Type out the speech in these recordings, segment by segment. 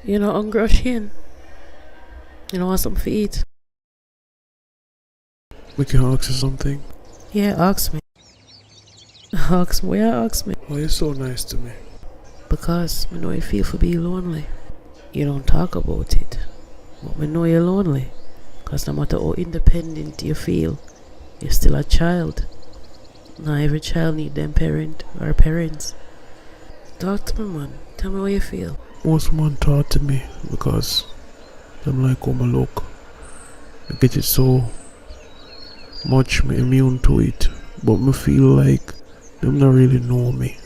You know, hungry or Shane? You know, want something to eat? We can ask you something. Yeah, ask me. Ask me, yeah, ask me. Why you so nice to me? Because I know you feel for being lonely. You don't talk about it. But I know you're lonely. Because no matter how independent you feel, you're still a child. Not every child need them parent or parents. Talk to me, man. Tell me how you feel. Most man talk to me because them like how I look. I get it so much, me immune to it. But me feel like them not really know me.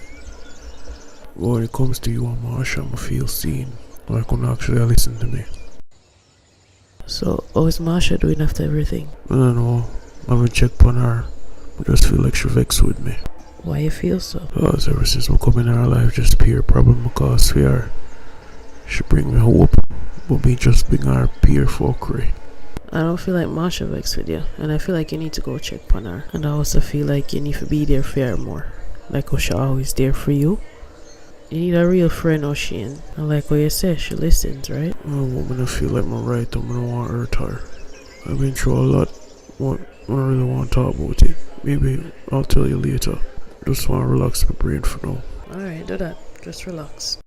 But when it comes to you and Marsha, I feel seen. Like when actually listen to me. So, how is Marsha doing after everything? I don't know. I haven't checked on her. I just feel like she vexed with me. Why you feel so? Because ever since we come in her life, just peer problem because we are. She bring me hope, but me just bring her peer fuckery. I don't feel like Marsha vexed with you, and I feel like you need to go check on her. And I also feel like you need to be there for her more. Like how she always there for you. You need a real friend, O'Shane. And like what you say, she listens, right? I want me to feel like I'm right, I don't want to hurt her. I've been through a lot, but I don't really want to talk about it. Maybe I'll tell you later. Just want to relax my brain for now. Alright, do that. Just relax.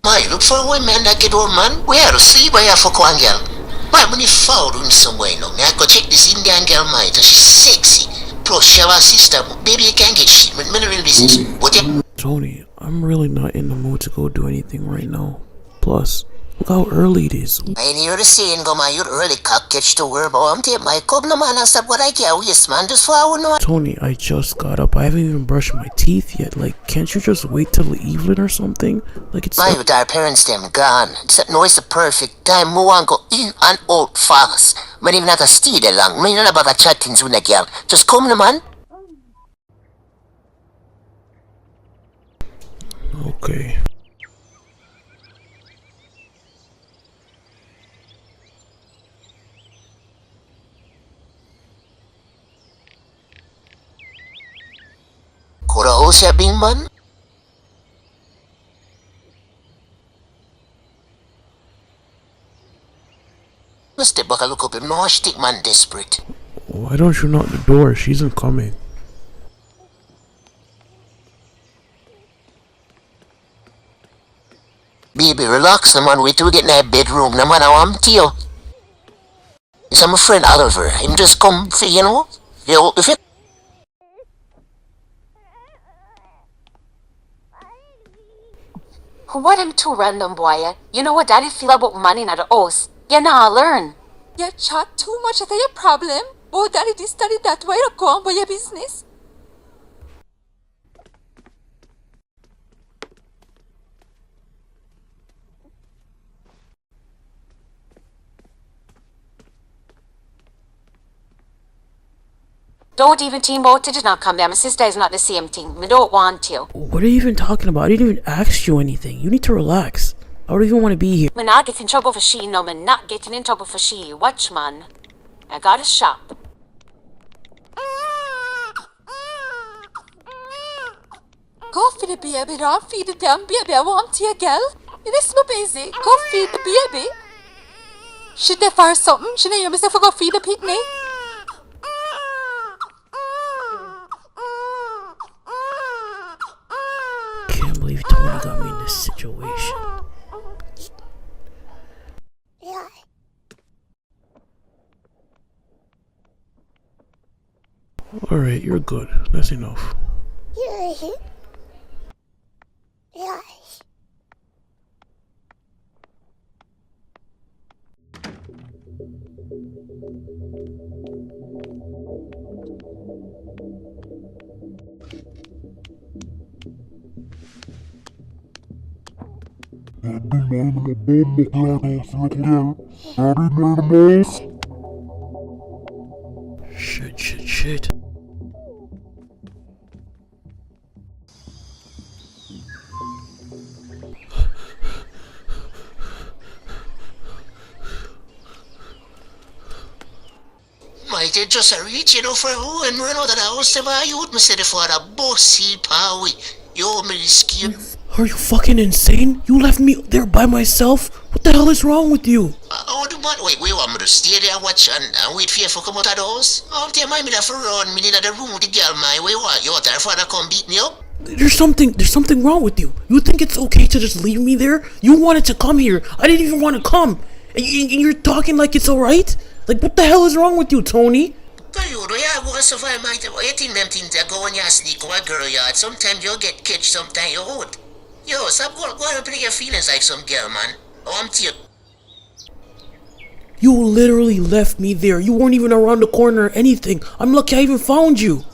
My, look for a woman that get old man. Where to see where you fuck one girl? Why when you found him somewhere now? I go check this Indian girl mind and she's sexy. Plus she have a sister. Baby you can't get shit. Me no real business. What you Tony, I'm really not in the mood to go do anything right now. Plus, look how early it is. I ain't hear the saying go man, you really cock catch to worry about. I'm taking my cup no man and stop what I care waste man just for I know. Tony, I just got up. I haven't even brushed my teeth yet. Like, can't you just wait till the evening or something? Like, it's My with our parents them gone. Except no it's the perfect time move on go in and out fast. Man even not a stay there long. Me not about a chat things with a girl. Just come no man. okay. Kura ho siya bing man. Step back and look up him. No stick man desperate. Why don't you knock the door? She isn't coming. Baby, relax, no man. Wait till we get in that bedroom. No man, I want to you. It's my friend Oliver. Him just come for, you know. You if it. What am too random, boy? You know what daddy feel about money in the house. You nah learn. You chat too much, is that your problem? Oh, daddy, this study that way you go on by your business. Don't even team about it, not come there. My sister is not the same thing. We don't want to. What are you even talking about? I didn't even ask you anything. You need to relax. I don't even want to be here. Me not get in trouble for she, no, me not getting in trouble for she. Watch, man. I got a shop. Go feed the baby, don't feed the damn baby. I want you, girl. You this me busy. Go feed the baby. She there for something. She know you myself go feed the picnic. Can't believe Tony got me in this situation. Alright, you're good. That's enough. Shit. Might it just a reach, for who and run out of the house to buy youth, me say the father bossy power. Yo, me skin. Are you fucking insane? You left me there by myself? What the hell is wrong with you? How do man? Wait, we want me to stay there watch and wait for you to come out of the house? How do you mind me that for run me in the room with the girl, my way what? Your father come beat me up? There's something wrong with you. You think it's okay to just leave me there? You wanted to come here. I didn't even want to come. And you're talking like it's alright? Like, what the hell is wrong with you, Tony? Tell you, do you go and survive my time? You think them things that go when you sneak over a girl yard? Sometimes you'll get catch, sometimes you won't. Yo, stop going and play your feelings like some girl, man. Oh, I'm to you. You literally left me there. You weren't even around the corner or anything. I'm lucky I even found you.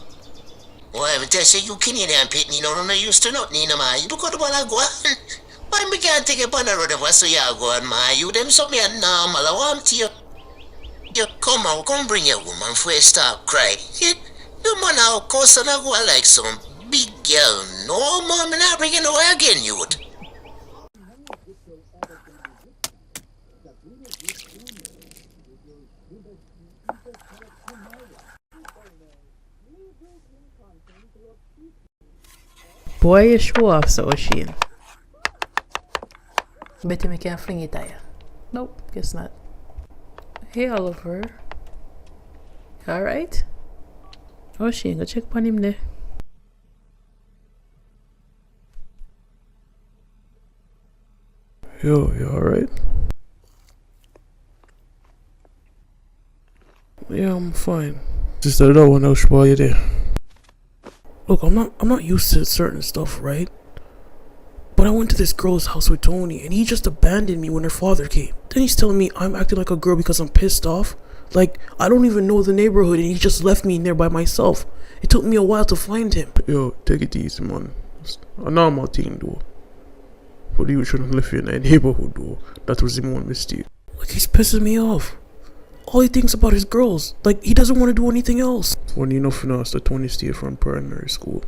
Well, I tell you, you can't even pit me, no used to nothing, man. You look at the one I go on. Why me can't take a on the road of us so you go on, man? You them something normal, I want to you. You come on, come bring your woman for you start crying. You man how cause and I go like some big girl. No, man, me not bringing no again, youth. Boy, you show off so Shane. Bet you me can't fling it at you. Nope, guess not. Hey Oliver. Alright? Oh Shane, go check on him there. Yo, you alright? Yeah, I'm fine. Just that one else while you're there. Look, I'm not used to certain stuff, right? But I went to this girl's house with Tony and he just abandoned me when her father came. Then he's telling me I'm acting like a girl because I'm pissed off. Like, I don't even know the neighborhood and he just left me in there by myself. It took me a while to find him. Yo, take it easy, man. It's a normal thing, though. But you shouldn't live in a neighborhood, though. That was the one mistake. Like, he's pissing me off. All he thinks about is girls. Like, he doesn't want to do anything else. Funny enough, that Tony stayed from primary school.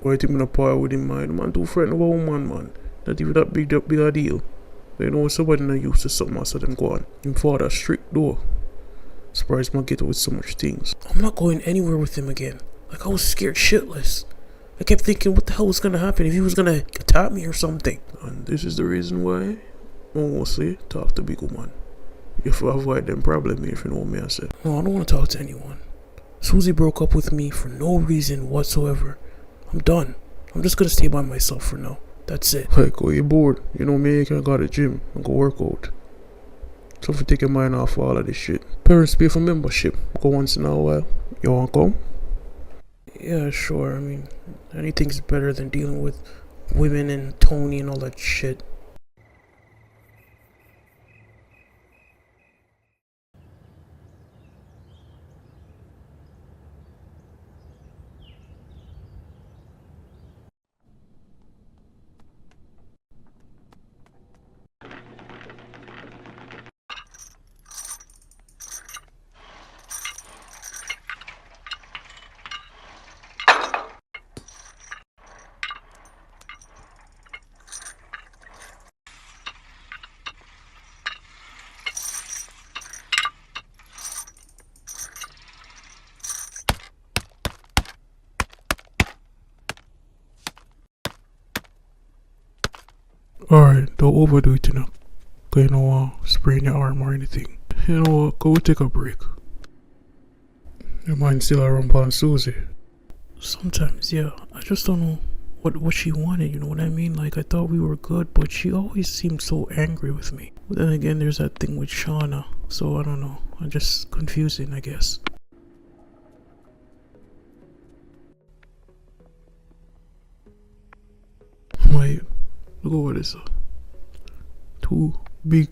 Why you think I'm part with him, man? Man, too frightened of a woman, man. Not even that big a deal. They know somebody not used to something, I saw them go on. Him father strict, though. Surprised man get with so much things. I'm not going anywhere with him again. Like, I was scared shitless. I kept thinking what the hell was gonna happen if he was gonna attack me or something. And this is the reason why I mostly talk to big woman. If I avoid them problem, if you know me, I said. No, I don't want to talk to anyone. Susie broke up with me for no reason whatsoever. I'm done. I'm just gonna stay by myself for now. That's it. Like, oh, you bored? You know me, you can go to the gym and go work out. So if you take your mind off all of this shit. Parents pay for membership. Go once in a while. You wanna come? Yeah, sure. I mean, anything's better than dealing with women and Tony and all that shit. Alright, don't overdo it, you know. Cause you don't want to sprain your arm or anything. You know what, go take a break. Your mind still around on Susie. Sometimes, yeah. I just don't know what she wanted, you know what I mean? Like, I thought we were good, but she always seemed so angry with me. But then again, there's that thing with Shauna. So, I don't know. I'm just confusing, I guess. Wait, look over this. Two big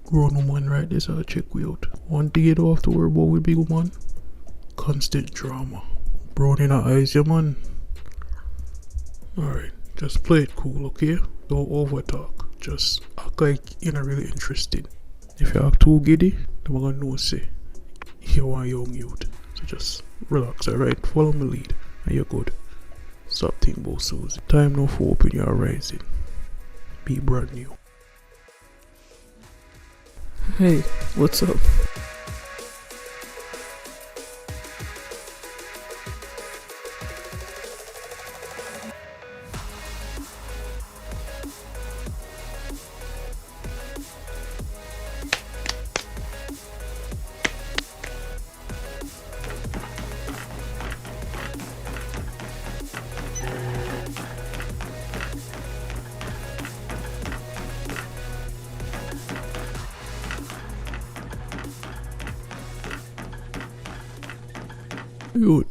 grown woman right there, so I'll check we out. One thing you don't have to worry about with big woman. Constant drama. Brown in her eyes, yeah man. Alright, just play it cool, okay? Don't over talk. Just act like you're not really interested. If you act too giddy, then we're gonna know say you are young youth. So just relax, alright? Follow my lead and you're good. Stop thinking about Susie. Time now for open your horizon. Be brand new. Hey, what's up?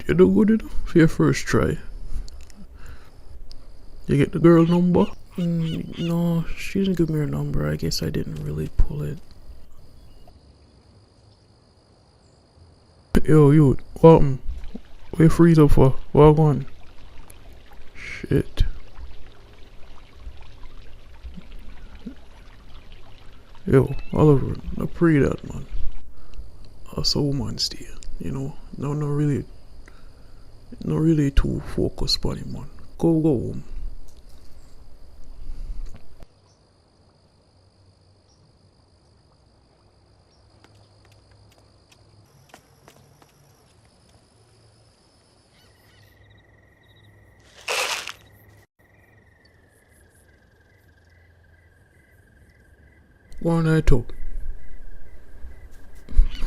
You do good enough for your first try. You get the girl number? No, she didn't give me her number. I guess I didn't really pull it. Yo, you, what happened? What you freeze up for? What on? Shit. Yo, Oliver, I pray that, man. I saw man stay, you know. No, not really too focused on him, man. Go home. One night up.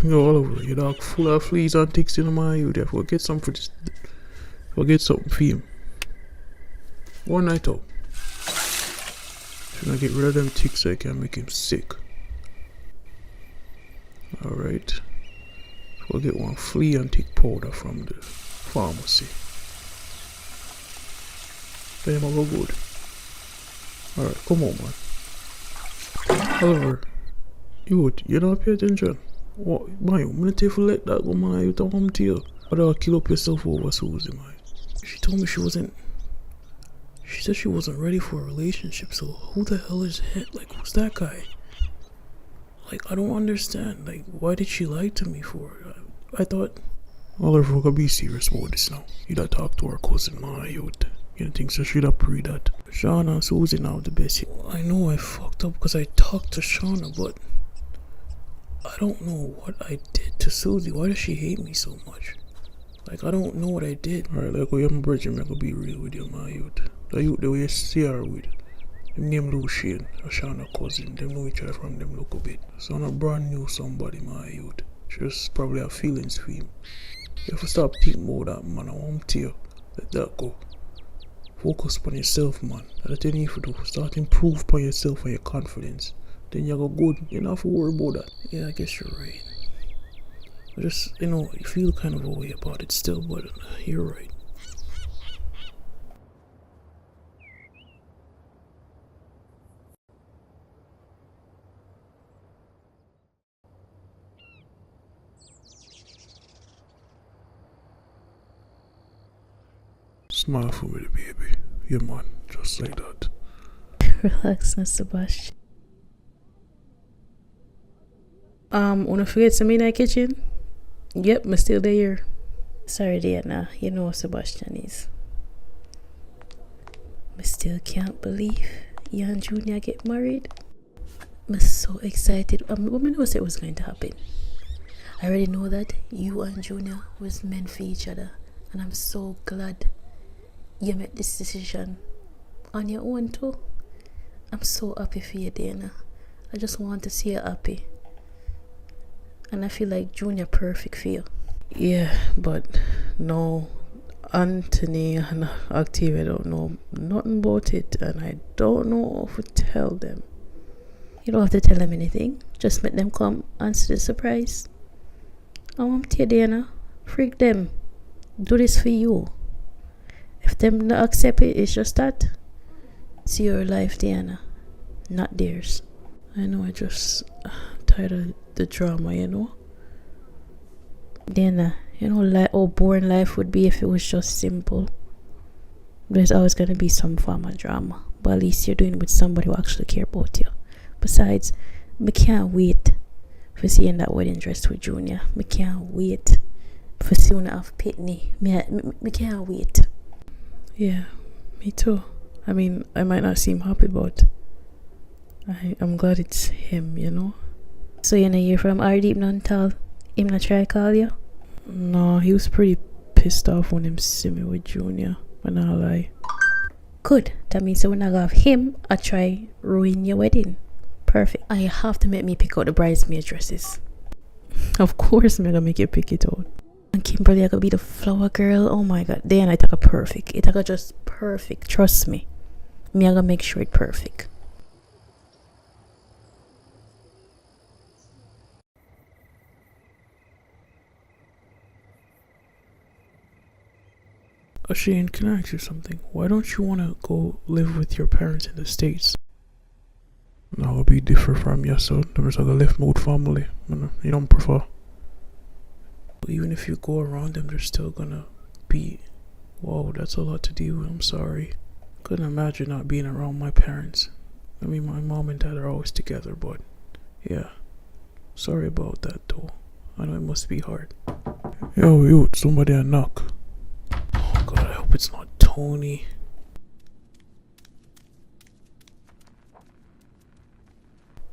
Yo, Oliver, you dog full of fleas and ticks in my you there. Forget something for this. Forget something for him. One night up. Should I get rid of them ticks so I can make him sick? Alright. We'll get one flea and tick powder from the pharmacy. Then I'll go good. Alright, come on, man. Oliver, you don't pay attention. What, man, I'm gonna take for let that go, man. You don't come to you. Or do I kill up yourself over Susie, man? She told me she wasn't. She said she wasn't ready for a relationship. So who the hell is that? Like, who's that guy? Like, I don't understand. Like, why did she lie to me for? I thought. Oliver, we gotta be serious about this now. You don't talk to her cousin, man. You don't think so? She'd have pre that. Shauna and Susie now the best. I know I fucked up because I talked to Shauna, but I don't know what I did to Susie. Why does she hate me so much? Like, I don't know what I did. Alright, like, we have a bridge, I'm gonna be real with you, man. Youth. The youth, the way you see her with. Them name Lucian, a Shauna cousin. Them know each other from them look a bit. So I'm a brand new somebody, my youth. Just probably have feelings for him. You have to stop thinking about that, man. I want to you. Let that go. Focus on yourself, man. That's what you need to do. Start improve upon yourself and your confidence. Then you go good. You don't have to worry about that. Yeah, I guess you're right. I just, you feel kind of a way about it still, but you're right. Smile for me, baby. Yeah, man. Just like that. Relax, Miss Sebastian. Wanna forget some in the kitchen? Yep, I'm still there. Sorry, Diana. You know what Sebastian is. I still can't believe you and Junior get married. I'm so excited. I know it was going to happen. I already know that you and Junior was meant for each other, and I'm so glad you made this decision on your own too. I'm so happy for you, Dana. I just want to see you happy, and I feel like Junior perfect for you. Yeah, but no, Anthony and Octavia don't know nothing about it, and I don't know how to tell them. You don't have to tell them anything. Just make them come and see the surprise. I want to, Dana. Freak them. Do this for you. If them not accept it, it's just that. It's your life, Diana, not theirs. I know, I just tired of the drama, Diana, how boring life would be if it was just simple. There's always going to be some form of drama. But but at least you're doing it with somebody who actually care about you. Besides, me can't wait for seeing that wedding dress with Junior. Me can't wait for seeing it off Pitney. Me can't wait. Yeah, me too. I mean, I might not seem happy, but I'm glad it's him, you know? So you know you're from our deep Nantal. Him not try call you? No, he was pretty pissed off when him see me with Junior. I'm not lie. Good. That means so when I go have him, I try ruin your wedding. Perfect. And you have to make me pick out the bridesmaid dresses. Of course, I'm gonna make you pick it out. And Kimberly, I could be the flower girl. Oh my god. Then I take a perfect. It a just perfect. Trust me. Me I gonna make sure it perfect. Shane, can I ask you something? Why don't you want to go live with your parents in the States? Now I'll be different from you, so there's like a left mode family. You don't prefer. Even if you go around them, they're still gonna be... Whoa, that's a lot to deal with. I'm sorry. Couldn't imagine not being around my parents. I mean, my mom and dad are always together, but... Yeah. Sorry about that, though. I know it must be hard. Yo, you, somebody a knock. Oh god, I hope it's not Tony.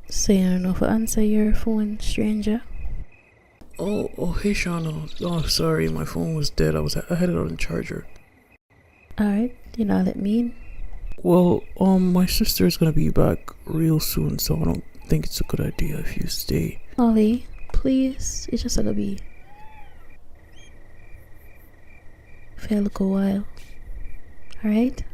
So you don't know if I answer your phone, stranger? Oh, hey Shauna. Oh, sorry, my phone was dead. I had it on the charger. Alright, you know let me in. Well, my sister's gonna be back real soon, so I don't think it's a good idea if you stay. Ollie, please, it's just gonna be for a little while. Alright?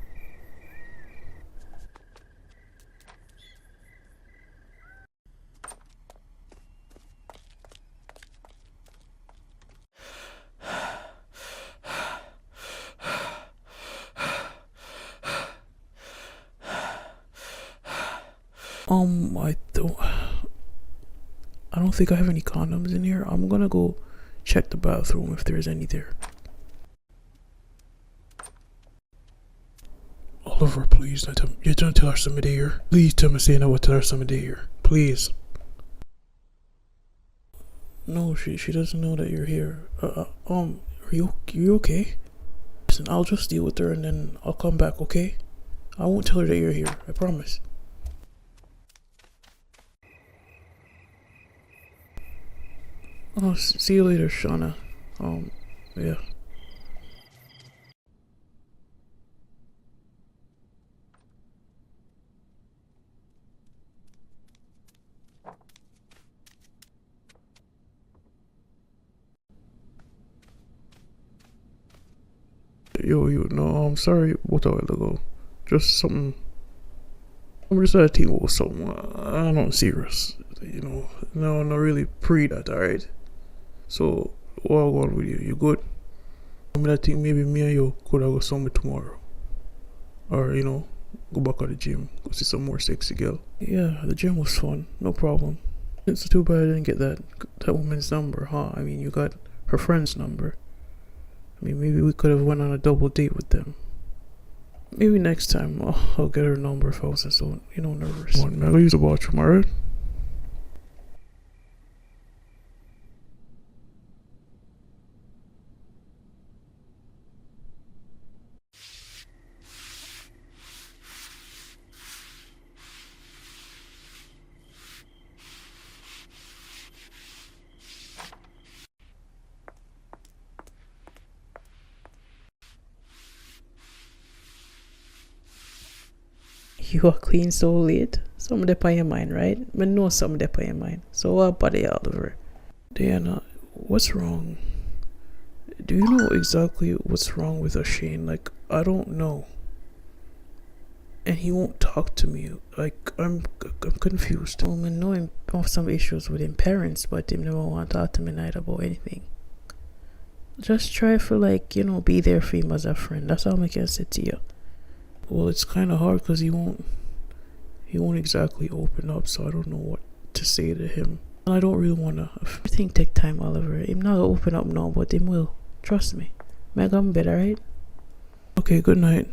I don't think I have any condoms in here. I'm gonna go check the bathroom if there's any there. Oliver, please, you don't tell her somebody here. Please tell me saying I will tell her somebody here. Please. No, she doesn't know that you're here. Are you okay? Listen, I'll just deal with her and then I'll come back, okay? I won't tell her that you're here, I promise. Oh, see you later, Shauna. Yeah. Yo, no, I'm sorry about a while ago. Just something. I'm just at a team with something. I'm not serious. No, not really pre that, alright? So, what I want with you? You good? I think maybe me and you could have go somewhere tomorrow. Or, go back to the gym, go see some more sexy girl. Yeah, the gym was fun. No problem. It's too bad I didn't get that woman's number, huh? I mean, you got her friend's number. I mean, maybe we could have went on a double date with them. Maybe next time I'll get her number if I wasn't so, nervous. Come on, man, I'll use the bathroom, alright? You are clean so late. Something there on your mind, right? I know something there on your mind. So what about it, Oliver? Diana, what's wrong? Do you know exactly what's wrong with Shane? Like, I don't know. And he won't talk to me. Like, I'm confused. I know him have some issues with him parents, but him never want to talk to me night about anything. Just try for be there for him as a friend. That's all I can say to you. Well, it's kind of hard because he won't exactly open up, so I don't know what to say to him. I don't really want to. Everything take time, Oliver. Him not gonna open up now, but him will. Trust me. Meg, I'm better, right? Okay, good night.